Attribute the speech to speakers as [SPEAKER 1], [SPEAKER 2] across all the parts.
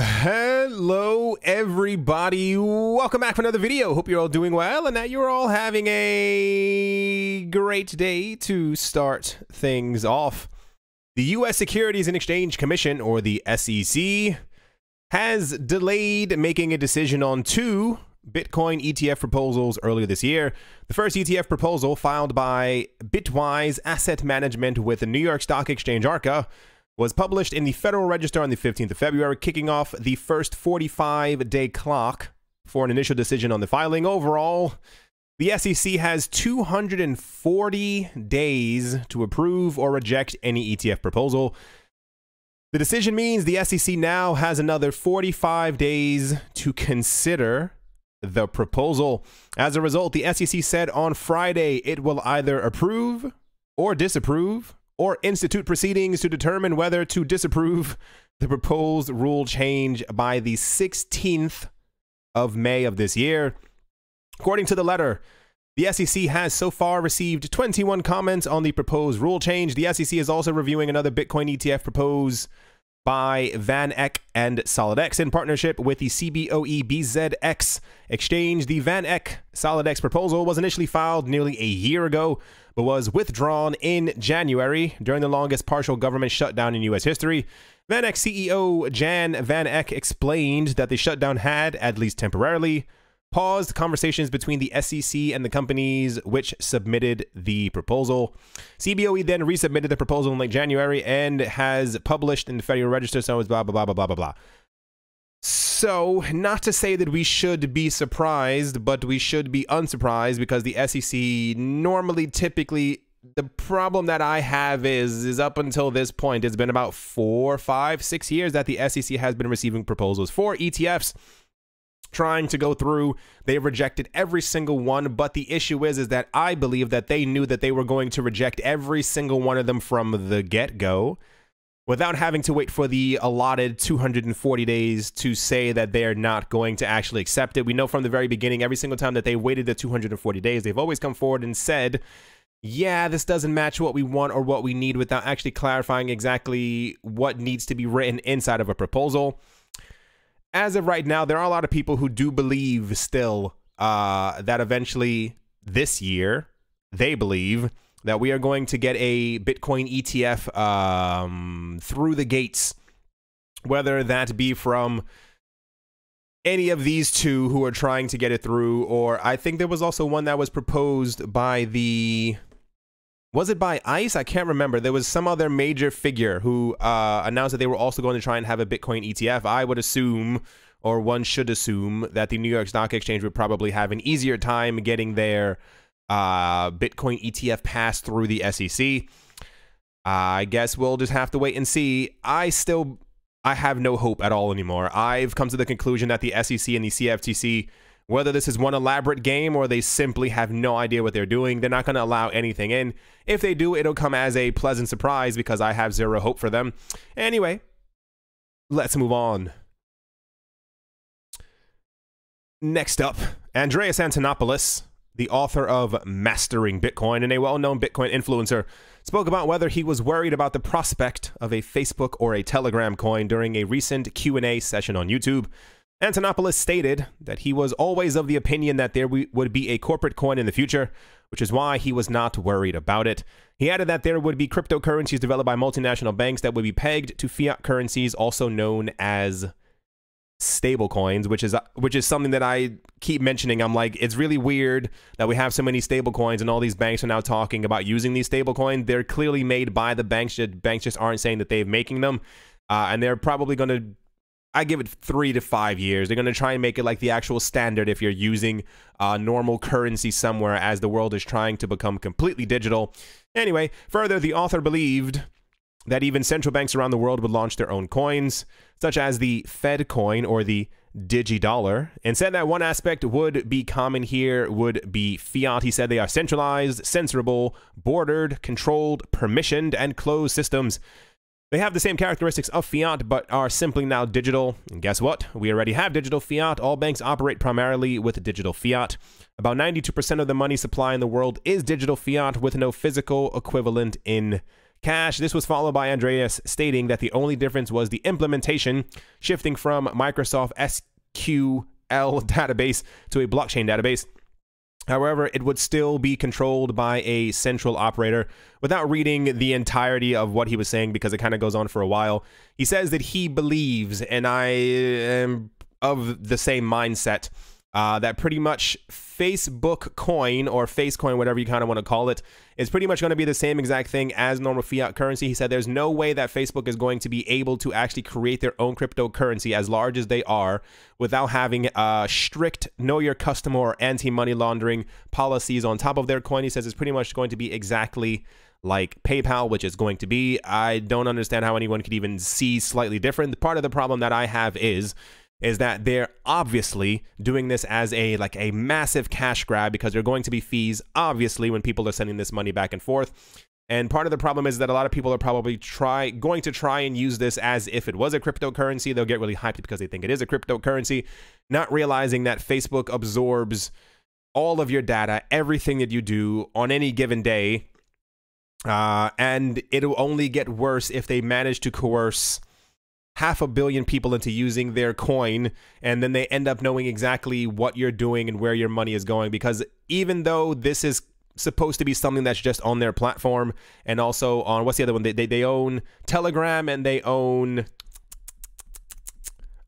[SPEAKER 1] Hello everybody, welcome back for another video. Hope you're all doing well and that you're all having a great day to start things off. The US Securities and Exchange Commission, or the SEC, has delayed making a decision on two Bitcoin ETF proposals earlier this year. The first ETF proposal, filed by Bitwise Asset Management with the New York Stock Exchange ARCA, was published in the Federal Register on the 15th of February, kicking off the first 45-day clock for an initial decision on the filing. Overall, the SEC has 240 days to approve or reject any ETF proposal. The decision means the SEC now has another 45 days to consider the proposal. As a result, the SEC said on Friday it will either approve or disapprove or institute proceedings to determine whether to disapprove the proposed rule change by the 16th of May of this year. According to the letter, the SEC has so far received 21 comments on the proposed rule change. The SEC is also reviewing another Bitcoin ETF proposed by VanEck and SolidX in partnership with the CBOE BZX exchange. The VanEck SolidX proposal was initially filed nearly a year ago, but was withdrawn in January during the longest partial government shutdown in U.S. history. VanEck CEO Jan VanEck explained that the shutdown had, at least temporarily, paused conversations between the SEC and the companies which submitted the proposal. CBOE then resubmitted the proposal in late January and has published in the Federal Register, so it's blah, blah, blah, blah, blah, blah, blah. So, not to say that we should be surprised, but we should be unsurprised, because the SEC normally, typically, the problem that I have is up until this point, it's been about 4, 5, 6 years that the SEC has been receiving proposals for ETFs, trying to go through. They've rejected every single one, but the issue is that I believe that they knew that they were going to reject every single one of them from the get-go, without having to wait for the allotted 240 days to say that they're not going to actually accept it. We know from the very beginning, every single time that they waited the 240 days, they've always come forward and said, yeah, this doesn't match what we want or what we need, without actually clarifying exactly what needs to be written inside of a proposal. As of right now, there are a lot of people who do believe still that eventually this year, they believe that we are going to get a Bitcoin ETF through the gates, whether that be from any of these two who are trying to get it through, or I think there was also one that was proposed by the... Was it by ICE? I can't remember. There was some other major figure who announced that they were also going to try and have a Bitcoin ETF. I would assume, or one should assume, that the New York Stock Exchange would probably have an easier time getting their Bitcoin ETF passed through the SEC. I guess we'll just have to wait and see. I have no hope at all anymore. I've come to the conclusion that the SEC and the CFTC, whether this is one elaborate game or they simply have no idea what they're doing, they're not going to allow anything in. If they do, it'll come as a pleasant surprise, because I have zero hope for them. Anyway, let's move on. Next up, Andreas Antonopoulos, the author of Mastering Bitcoin and a well-known Bitcoin influencer, spoke about whether he was worried about the prospect of a Facebook or a Telegram coin during a recent Q&A session on YouTube. Antonopoulos stated that he was always of the opinion that there would be a corporate coin in the future, which is why he was not worried about it. He added that there would be cryptocurrencies developed by multinational banks that would be pegged to fiat currencies, also known as stablecoins, which is something that I keep mentioning. I'm like, it's really weird that we have so many stablecoins and all these banks are now talking about using these stablecoins. They're clearly made by the banks. Banks just aren't saying that they're making them, and they're probably going to, I give it 3 to 5 years. They're going to try and make it like the actual standard if you're using normal currency somewhere, as the world is trying to become completely digital. Anyway, further, the author believed that even central banks around the world would launch their own coins, such as the Fed coin or the digidollar, and said that one aspect would be common here would be fiat. He said they are centralized, censorable, bordered, controlled, permissioned, and closed systems. They have the same characteristics of fiat, but are simply now digital. And guess what? We already have digital fiat. All banks operate primarily with digital fiat. About 92% of the money supply in the world is digital fiat, with no physical equivalent in Cash. This was followed by Andreas stating that the only difference was the implementation, shifting from Microsoft SQL database to a blockchain database. However, it would still be controlled by a central operator. Without reading the entirety of what he was saying, because it kind of goes on for a while, he says that he believes, and I am of the same mindset, that pretty much Facebook coin or FaceCoin, whatever you kind of want to call it, is pretty much going to be the same exact thing as normal fiat currency. He said there's no way that Facebook is going to be able to actually create their own cryptocurrency as large as they are without having strict know your customer or anti-money laundering policies on top of their coin. He says it's pretty much going to be exactly like PayPal, which is going to be. I don't understand how anyone could even see slightly different. Part of the problem that I have is that they're obviously doing this as a massive cash grab, because there are going to be fees, obviously, when people are sending this money back and forth. And part of the problem is that a lot of people are probably going to try and use this as if it was a cryptocurrency. They'll get really hyped because they think it is a cryptocurrency, not realizing that Facebook absorbs all of your data, everything that you do on any given day. And it'll only get worse if they manage to coerce 500 million people into using their coin, and then they end up knowing exactly what you're doing and where your money is going. Because even though this is supposed to be something that's just on their platform, and also on, what's the other one? They own Telegram and they own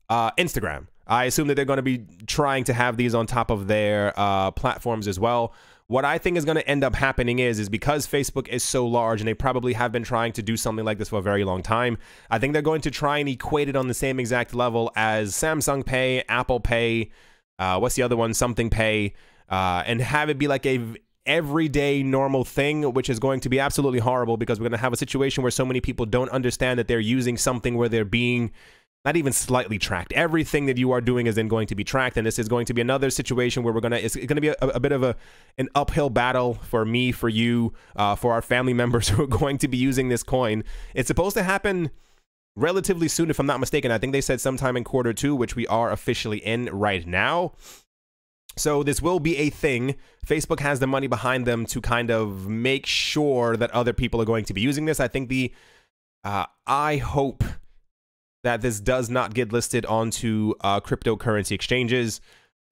[SPEAKER 1] Instagram. I assume that they're going to be trying to have these on top of their platforms as well. What I think is going to end up happening is because Facebook is so large, and they probably have been trying to do something like this for a very long time, I think they're going to try and equate it on the same exact level as Samsung Pay, Apple Pay, what's the other one, Something Pay, and have it be like a everyday normal thing, which is going to be absolutely horrible, because we're going to have a situation where so many people don't understand that they're using something where they're being not even slightly tracked. Everything that you are doing is then going to be tracked, and this is going to be another situation where it's going to be a bit of an uphill battle for me, for you, for our family members who are going to be using this coin. It's supposed to happen relatively soon, if I'm not mistaken. I think they said sometime in Q2, which we are officially in right now. So this will be a thing. Facebook has the money behind them to kind of make sure that other people are going to be using this. I think I hope that this does not get listed onto cryptocurrency exchanges,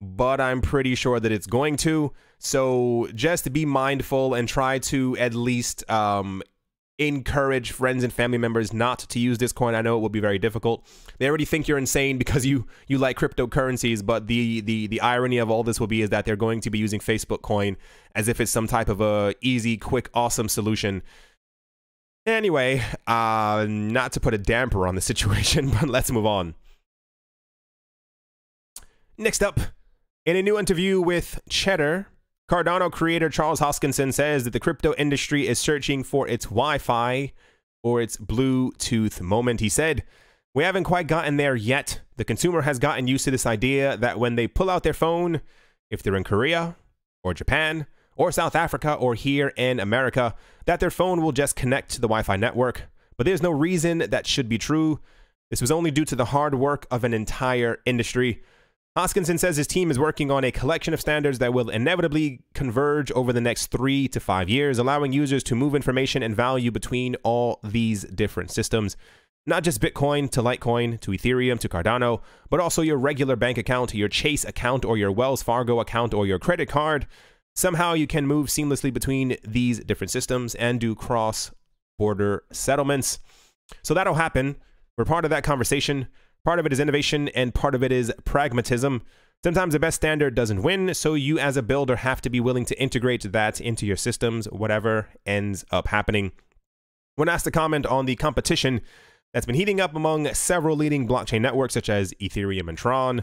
[SPEAKER 1] but I'm pretty sure that it's going to. So just be mindful and try to at least encourage friends and family members not to use this coin. I know it will be very difficult. They already think you're insane because you like cryptocurrencies, but the irony of all this will be is that they're going to be using Facebook coin as if it's some type of a easy, quick, awesome solution. Anyway, not to put a damper on the situation, but let's move on. Next up, in a new interview with Cheddar, Cardano creator Charles Hoskinson says that the crypto industry is searching for its Wi-Fi or its Bluetooth moment. He said, "We haven't quite gotten there yet. The consumer has gotten used to this idea that when they pull out their phone, if they're in Korea or Japan or South Africa or here in America, that their phone will just connect to the Wi-Fi network. But there's no reason that should be true. This was only due to the hard work of an entire industry." Hoskinson says his team is working on a collection of standards that will inevitably converge over the next 3 to 5 years, allowing users to move information and value between all these different systems. Not just Bitcoin to Litecoin to Ethereum to Cardano, but also your regular bank account, your Chase account, or your Wells Fargo account, or your credit card. Somehow you can move seamlessly between these different systems and do cross-border settlements. So that'll happen. We're part of that conversation. Part of it is innovation, and part of it is pragmatism. Sometimes the best standard doesn't win, so you as a builder have to be willing to integrate that into your systems, whatever ends up happening. When asked to comment on the competition that's been heating up among several leading blockchain networks such as Ethereum and Tron,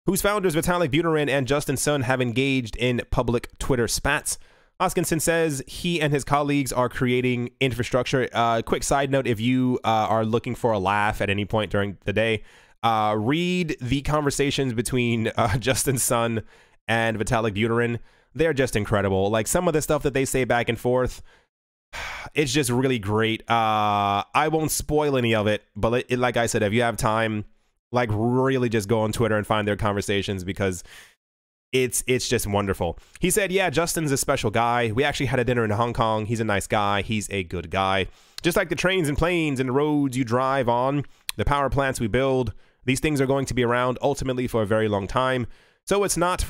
[SPEAKER 1] whose founders Vitalik Buterin and Justin Sun have engaged in public Twitter spats, Hoskinson says he and his colleagues are creating infrastructure. Quick side note, if you are looking for a laugh at any point during the day, read the conversations between Justin Sun and Vitalik Buterin. They're just incredible. Like, some of the stuff that they say back and forth, it's just really great. I won't spoil any of it, but like I said, if you have time, like, really just go on Twitter and find their conversations, because it's just wonderful. He said, yeah, Justin's a special guy. We actually had a dinner in Hong Kong. He's a nice guy. He's a good guy. Just like the trains and planes and the roads you drive on, the power plants we build, these things are going to be around ultimately for a very long time. So it's not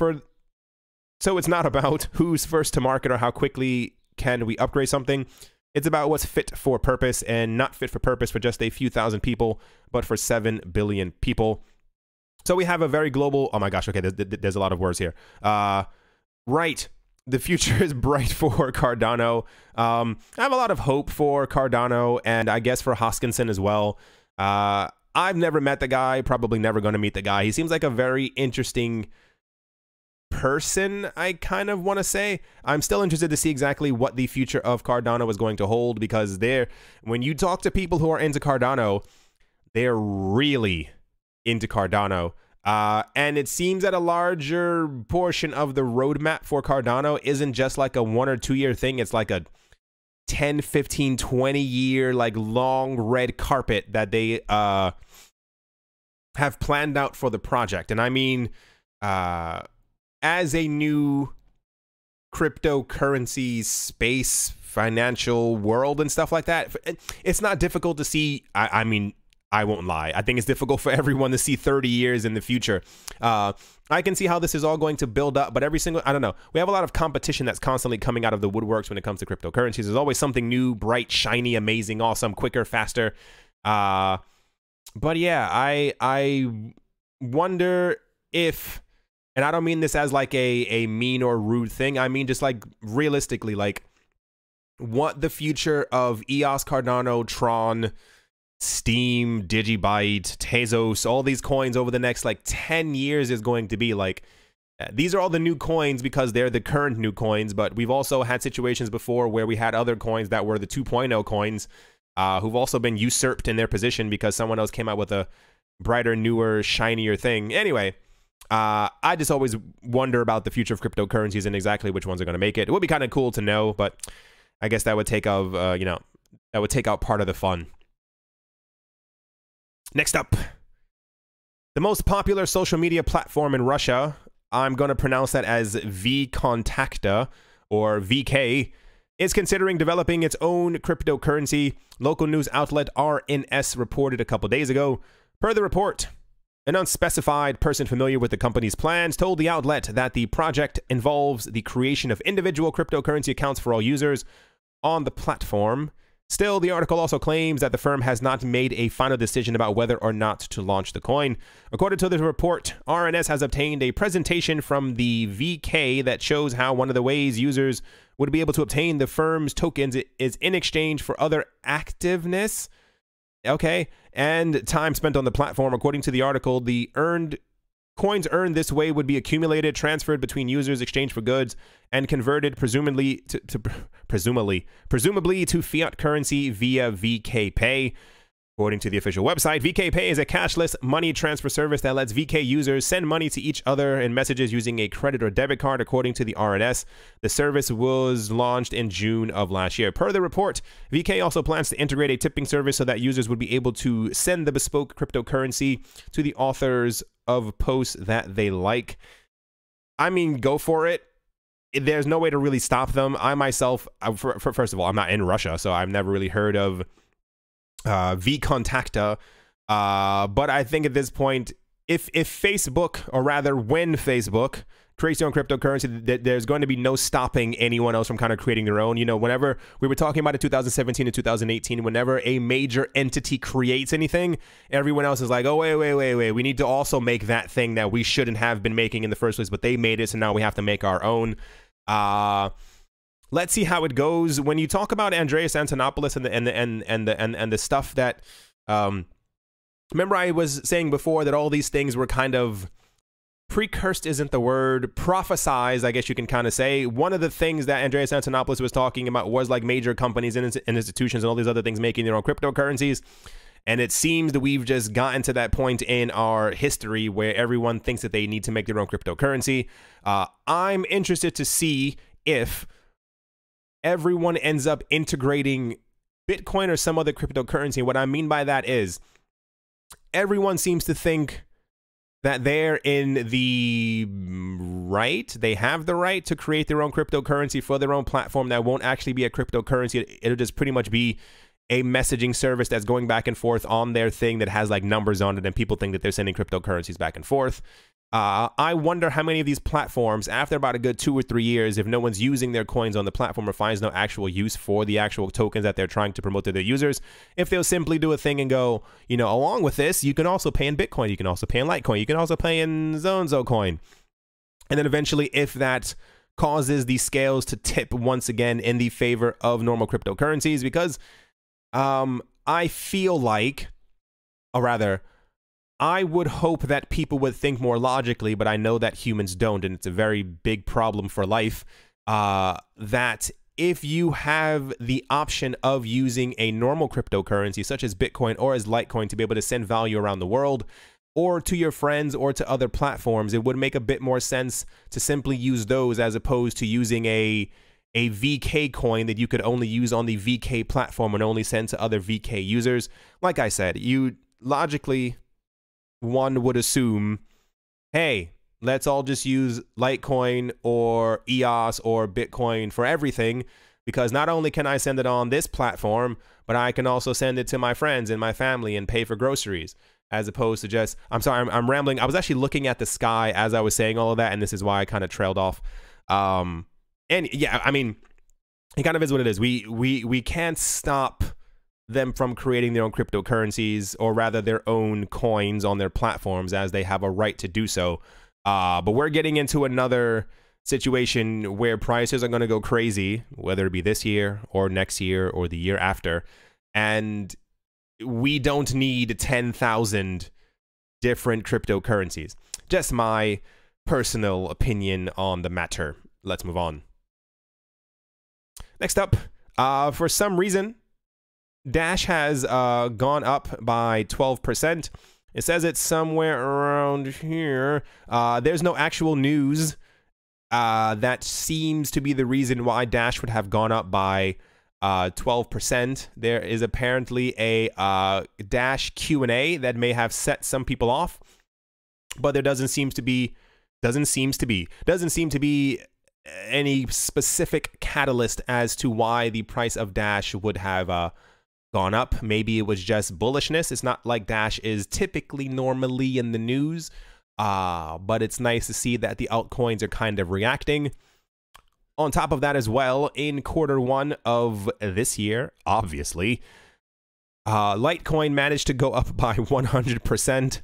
[SPEAKER 1] about who's first to market or how quickly can we upgrade something. It's about what's fit for purpose, and not fit for purpose for just a few thousand people, but for 7 billion people. So we have a very global, oh my gosh, okay, there's a lot of words here. Right, the future is bright for Cardano. I have a lot of hope for Cardano, and I guess for Hoskinson as well. I've never met the guy, probably never going to meet the guy. He seems like a very interesting person, I kind of want to say. I'm still interested to see exactly what the future of Cardano is going to hold, because when you talk to people who are into Cardano, they're really into Cardano. And it seems that a larger portion of the roadmap for Cardano isn't just like a 1 or 2 year thing. It's like a 10, 15, 20 year like long red carpet that they have planned out for the project. And I mean, as a new cryptocurrency space, financial world and stuff like that, it's not difficult to see. I mean, I won't lie, I think it's difficult for everyone to see 30 years in the future. I can see how this is all going to build up, but I don't know. We have a lot of competition that's constantly coming out of the woodworks when it comes to cryptocurrencies. There's always something new, bright, shiny, amazing, awesome, quicker, faster. But yeah, I wonder if, and I don't mean this as like a mean or rude thing. I mean just like realistically, like what the future of EOS, Cardano, Tron, Steam, Digibyte, Tezos, all these coins over the next like 10 years is going to be. Like, these are all the new coins because they're the current new coins, but we've also had situations before where we had other coins that were the 2.0 coins who've also been usurped in their position because someone else came out with a brighter, newer, shinier thing. Anyway, I just always wonder about the future of cryptocurrencies and exactly which ones are going to make it. It would be kind of cool to know, but I guess that would take out, that would take out part of the fun. Next up, the most popular social media platform in Russia, I'm going to pronounce that as VKontakte, or VK, is considering developing its own cryptocurrency. Local news outlet RNS reported a couple days ago. Per the report, an unspecified person familiar with the company's plans told the outlet that the project involves the creation of individual cryptocurrency accounts for all users on the platform. Still, the article also claims that the firm has not made a final decision about whether or not to launch the coin. According to the report, RNS has obtained a presentation from the VK that shows how one of the ways users would be able to obtain the firm's tokens is in exchange for other activeness, okay, and time spent on the platform. According to the article, the coins earned this way would be accumulated, transferred between users, exchanged for goods, and converted presumably to fiat currency via VK Pay. According to the official website, VK Pay is a cashless money transfer service that lets VK users send money to each other in messages using a credit or debit card. According to the RNS, the service was launched in June of last year. Per the report, VK also plans to integrate a tipping service so that users would be able to send the bespoke cryptocurrency to the authors of posts that they like. I mean, go for it. There's no way to really stop them. I myself, first of all, I'm not in Russia, so I've never really heard of VKontakte, but I think at this point, if Facebook, or rather when Facebook creates their own cryptocurrency, there's going to be no stopping anyone else from kind of creating their own. You know, whenever we were talking about it 2017 and 2018, whenever a major entity creates anything, everyone else is like, oh, wait, we need to also make that thing that we shouldn't have been making in the first place, but they made it, so now we have to make our own. Let's see how it goes. When you talk about Andreas Antonopoulos and the stuff that, remember I was saying before that all these things were kind of precursed, isn't the word, prophesized, I guess you can kind of say. One of the things that Andreas Antonopoulos was talking about was like major companies and institutions and all these other things making their own cryptocurrencies. And it seems that we've just gotten to that point in our history where everyone thinks that they need to make their own cryptocurrency. I'm interested to see if everyone ends up integrating Bitcoin or some other cryptocurrency. What I mean by that is everyone seems to think that they're in the right. They have the right to create their own cryptocurrency for their own platform that won't actually be a cryptocurrency. It'll just pretty much be a messaging service that's going back and forth on their thing that has like numbers on it, and people think that they're sending cryptocurrencies back and forth. I wonder how many of these platforms, after about a good 2 or 3 years, if no one's using their coins on the platform or finds no actual use for the actual tokens that they're trying to promote to their users, if they'll simply do a thing and go, you know, along with this, you can also pay in Bitcoin, you can also pay in Litecoin, you can also pay in Zonzo coin. And then eventually, if that causes the scales to tip once again in the favor of normal cryptocurrencies, because I feel like, or rather, I would hope that people would think more logically, but I know that humans don't, and it's a very big problem for life, that if you have the option of using a normal cryptocurrency, such as Bitcoin or as Litecoin, to be able to send value around the world, or to your friends or to other platforms, it would make a bit more sense to simply use those as opposed to using a VK coin that you could only use on the VK platform and only send to other VK users. Like I said, you logically, one would assume, hey, let's all just use Litecoin or EOS or Bitcoin for everything, because not only can I send it on this platform, but I can also send it to my friends and my family and pay for groceries, as opposed to just, I'm sorry, I'm rambling. I was actually looking at the sky as I was saying all of that, and this is why I kind of trailed off. And yeah, I mean, it kind of is what it is. We can't stop them from creating their own cryptocurrencies, or rather their own coins on their platforms, as they have a right to do so. But we're getting into another situation where prices are going to go crazy, whether it be this year or next year or the year after. And we don't need 10,000 different cryptocurrencies. Just my personal opinion on the matter. Let's move on. Next up, for some reason, Dash has gone up by 12%. It says it's somewhere around here. There's no actual news that seems to be the reason why Dash would have gone up by 12%. There is apparently a Dash Q&A that may have set some people off, but there doesn't seem to be any specific catalyst as to why the price of Dash would have gone up. Maybe it was just bullishness. It's not like Dash is typically normally in the news, but it's nice to see that the altcoins are kind of reacting. On top of that as well, in Q1 of this year, obviously, Litecoin managed to go up by 100%.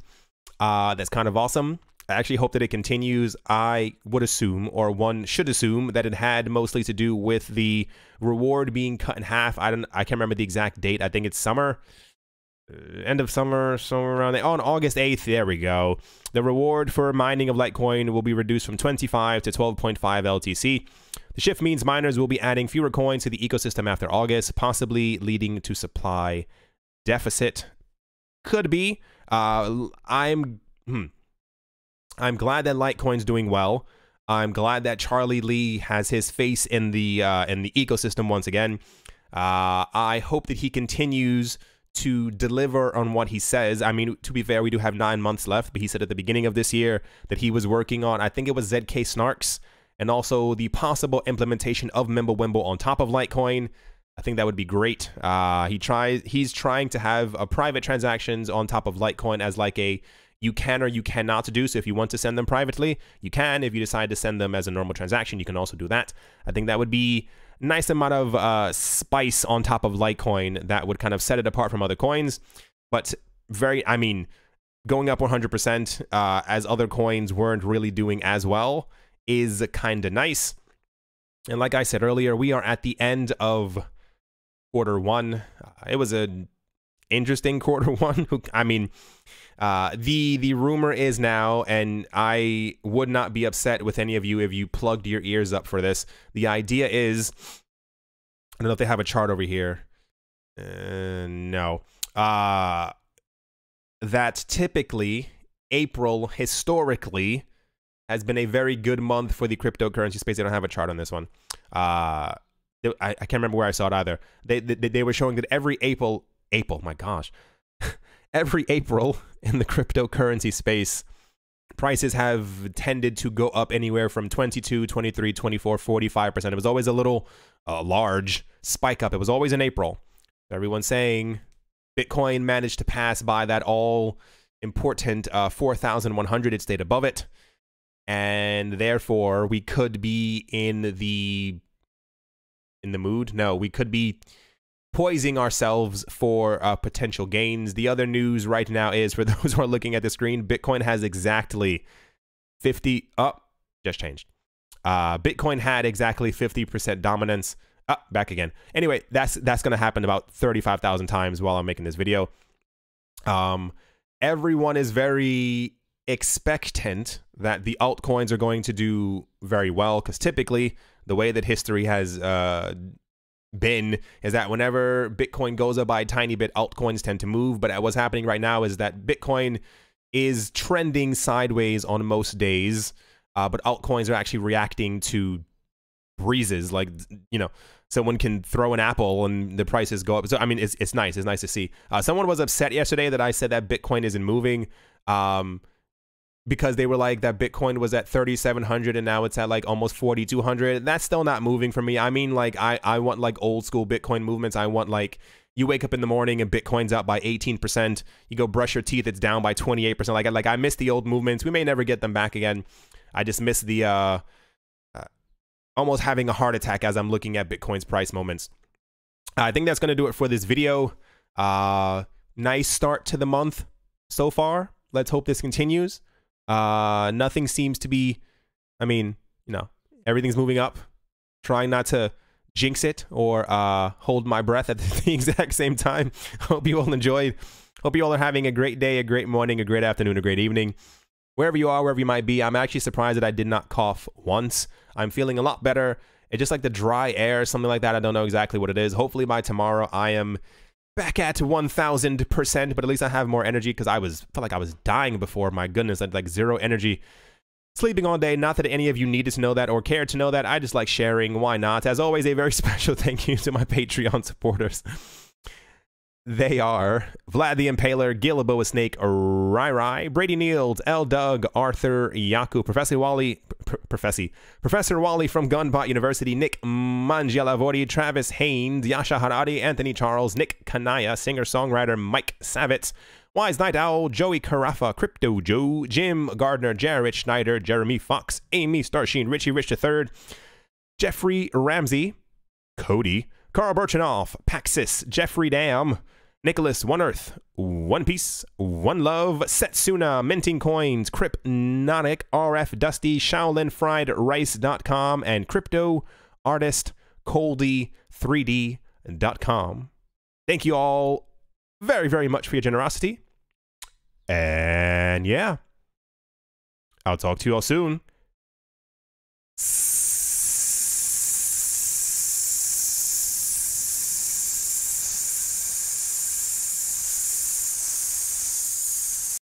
[SPEAKER 1] That's kind of awesome. I actually hope that it continues. I would assume, or one should assume, that it had mostly to do with the reward being cut in half. I can't remember the exact date. I think it's summer, end of summer, somewhere around there. On August 8th, there we go. The reward for mining of Litecoin will be reduced from 25 to 12.5 LTC. The shift means miners will be adding fewer coins to the ecosystem after August, possibly leading to supply deficit. Could be. I'm glad that Litecoin's doing well. I'm glad that Charlie Lee has his face in the ecosystem once again. I hope that he continues to deliver on what he says. I mean, to be fair, we do have 9 months left, but he said at the beginning of this year that he was working on, I think it was ZK Snarks, and also the possible implementation of Mimblewimble on top of Litecoin. I think that would be great. He's trying to have private transactions on top of Litecoin as like a you can or you cannot do. So if you want to send them privately, you can. If you decide to send them as a normal transaction, you can also do that. I think that would be a nice amount of spice on top of Litecoin that would kind of set it apart from other coins. But I mean, going up 100% as other coins weren't really doing as well is kind of nice. And like I said earlier, we are at the end of Q1. It was an interesting Q1. I mean, the rumor is now, and I would not be upset with any of you if you plugged your ears up for this. The idea is, I don't know if they have a chart over here. No. That typically April historically has been a very good month for the cryptocurrency space. They don't have a chart on this one. I can't remember where I saw it either. They were showing that every April, my gosh, every April in the cryptocurrency space prices have tended to go up anywhere from 22, 23, 24, 45%. It was always a little large spike up. It was always in April. Everyone's saying Bitcoin managed to pass by that all important 4,100. It stayed above it. And therefore, we could be in the mood. No, we could be poising ourselves for potential gains. The other news right now is, for those who are looking at the screen, Bitcoin has exactly 50 up. Just changed. Bitcoin had exactly 50% dominance. Back again. Anyway, that's going to happen about 35,000 times while I'm making this video. Everyone is very expectant that the altcoins are going to do very well, because typically the way that history has been is that whenever Bitcoin goes up by a tiny bit, altcoins tend to move. But what's happening right now is that Bitcoin is trending sideways on most days, but altcoins are actually reacting to breezes. Like, you know, someone can throw an apple and the prices go up. So I mean, it's nice. It's nice to see. Someone was upset yesterday that I said that Bitcoin isn't moving, because they were like that Bitcoin was at 3,700 and now it's at like almost 4,200. That's still not moving for me. I mean, like, I want like old school Bitcoin movements. I want, like, you wake up in the morning and Bitcoin's up by 18%. You go brush your teeth, it's down by 28%. Like I miss the old movements. We may never get them back again. I just miss the almost having a heart attack as I'm looking at Bitcoin's price moments. I think that's going to do it for this video. Nice start to the month so far. Let's hope this continues. Nothing seems to be, I mean, you know, everything's moving up. Trying not to jinx it or hold my breath at the exact same time. Hope you all enjoyed. Hope you all are having a great day, a great morning, a great afternoon, a great evening. Wherever you are, wherever you might be. I'm actually surprised that I did not cough once. I'm feeling a lot better. It's just like the dry air, something like that. I don't know exactly what it is. Hopefully by tomorrow I am back at 1,000%, but at least I have more energy, because felt like I was dying before. My goodness, I had like zero energy. Sleeping all day. Not that any of you needed to know that or cared to know that. I just like sharing. Why not? As always, a very special thank you to my Patreon supporters. They are Vlad the Impaler, Gil Boa Snake, Rai, Brady Niels, L. Doug, Arthur, Yaku, Professor Wally from Gunbot University, Nick Mangialavori, Travis Haynes, Yasha Harari, Anthony Charles, Nick Kanaya, singer-songwriter Mike Savitz, Wise Night Owl, Joey Carafa, Crypto Joe, Jim Gardner, Jared Schneider, Jeremy Fox, Amy Starsheen, Richie Rich III, Jeffrey Ramsey, Cody, Carl Birchenoff, Paxis, Jeffrey Dam, Nicholas, One Earth, One Piece, One Love, Setsuna, Minting Coins, Cryptonic, RF Dusty, Shaolin Fried Rice.com, and Crypto Artist Coldy3D.com. Thank you all very, very much for your generosity. And yeah, I'll talk to you all soon.